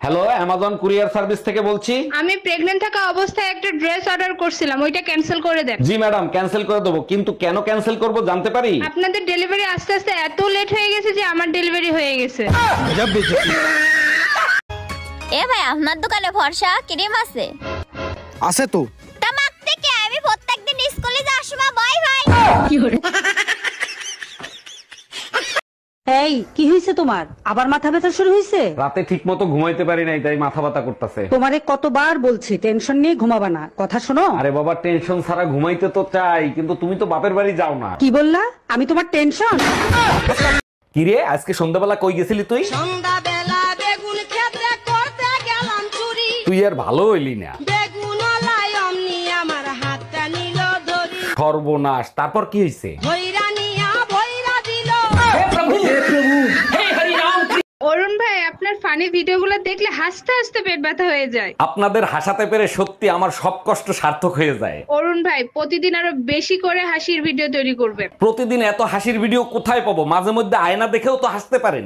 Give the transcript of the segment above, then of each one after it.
Hello, Amazon courier service থেকে বলছি। আমি প্রেগন্যান্ট থাকা অবস্থায় একটা ড্রেস অর্ডার করছিলাম, ওইটা ক্যান্সেল করে দেন। জি ম্যাডাম, ক্যান্সেল করে দেবো, কিন্তু কেন ক্যান্সেল করব জানতে পারি? আপনাদের ডেলিভারি আস্তে আস্তে এত লেট হয়ে গেছে যে আমার ডেলিভারি হয়ে গেছে। এ ভাই, আপনার দোকানে ফর্সা ক্রিম আছে? আছে তো। তামাক থেকে আমি প্রত্যেকদিন স্কুলে যাওয়ার সময় ভয় হয়। এই কি হয়েছে তোমার? আবার মাথা ব্যথা শুরু হয়েছে? রাতে ঠিক মতো ঘুমাইতে পারি নাই, তাই মাথা ব্যথা করতেছে। তোমারে কতবার বলছি টেনশন নিয়ে ঘুমাবা না, কথা শোনো। আরে বাবা, টেনশন ছাড়া ঘুমাইতে তো চাই, কিন্তু তুমি তো বাপের বাড়ি যাও না। কি বললা? আমি তোমার টেনশন? কিরে, আজকে সন্ধ্যাবেলা কই গেছিলি তুই? সন্ধ্যাবেলা বেগুন ক্ষেত্রে করতে গেলাম চুরি, তুই আর ভালো হইলি না। বেগুন লাই অমনি আমার হাতটা নিল ধরি, সর্বনাশ, তারপর কি হয়েছে? ভৈরা নিয়া ভৈরা দিল। অরুণ ভাই, আপনার ফানি ভিডিওগুলো দেখলে হাসতে হাসতে পেট ব্যথা হয়ে যায়। আপনাদের হাসাতে পেরে সত্যি আমার সব কষ্ট সার্থক হয়ে যায়। অরুণ ভাই, প্রতিদিন আরো বেশি করে হাসির ভিডিও তৈরি করবেন। প্রতিদিন এত হাসির ভিডিও কোথায় পাবো? মাঝে মধ্যে আয়না দেখেও তো হাসতে পারেন।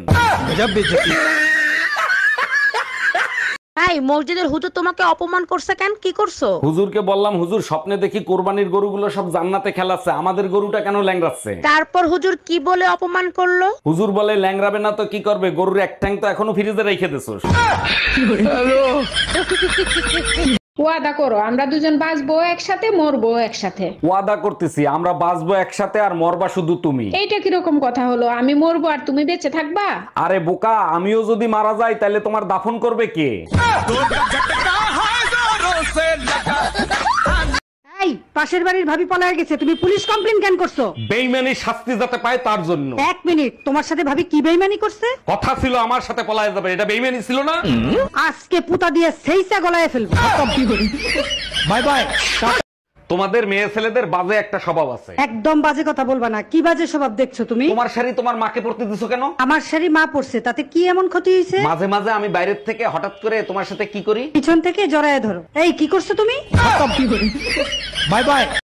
এই মসজিদের হুজুর তোমাকে অপমান করছে কেন? কি করছো? হুজুরকে বললাম, হুজুর স্বপ্নে দেখি কোরবানির গরুগুলো সব জান্নাতে খেলাচ্ছে, আমাদের গরুটা কেন ল্যাংড়াচ্ছে? তারপর হুজুর কি বলে অপমান করলো? হুজুর বলে, ল্যাংড়াবে না তো কি করবে, গরুর এক ঠ্যাং তো এখনো ফ্রিজে রেখে দিছোস। ওয়াদা করো আমরা দুজন বাঁচবো একসাথে, মরবো একসাথে। ওয়াদা করতেছি, আমরা বাঁচবো একসাথে, আর মরবা শুধু তুমি। এইটা কিরকম কথা হলো? আমি মরবো আর তুমি বেঁচে থাকবা? আরে বোকা, আমিও যদি মারা যাই তাহলে তোমার দাফন করবে কে? এই পাশের বাড়ির ভাবি পলায় গেছে, তুমি পুলিশ কমপ্লেন কেন করছো? বেইমানি শাস্তি যাতে পায় তার জন্য। এক মিনিট, তোমার সাথে ভাবি কি বেইমানি করছে? কথা ছিল আমার সাথে পলায় যাবে, এটা বেইমানি ছিল না? আজকে পুতা দিয়ে সেইসা গলায় ফেলবো। Bye bye. তোমাদের মেয়ে ছেলেদের বাজে একটা স্বভাব আছে। একদম বাজে কথা বলবা না। কি বাজে স্বভাব দেখছো তুমি? তোমার শাড়ি তোমার মাকে পরতে দিছো কেন? আমার শাড়ি মা পড়ছে, তাতে কি এমন ক্ষতি হয়েছে? মাঝে মাঝে আমি বাইরের থেকে হঠাৎ করে তোমার সাথে কি করি? পিছন থেকে জড়ায় ধরো। এই কি করছো তুমি? Bye bye.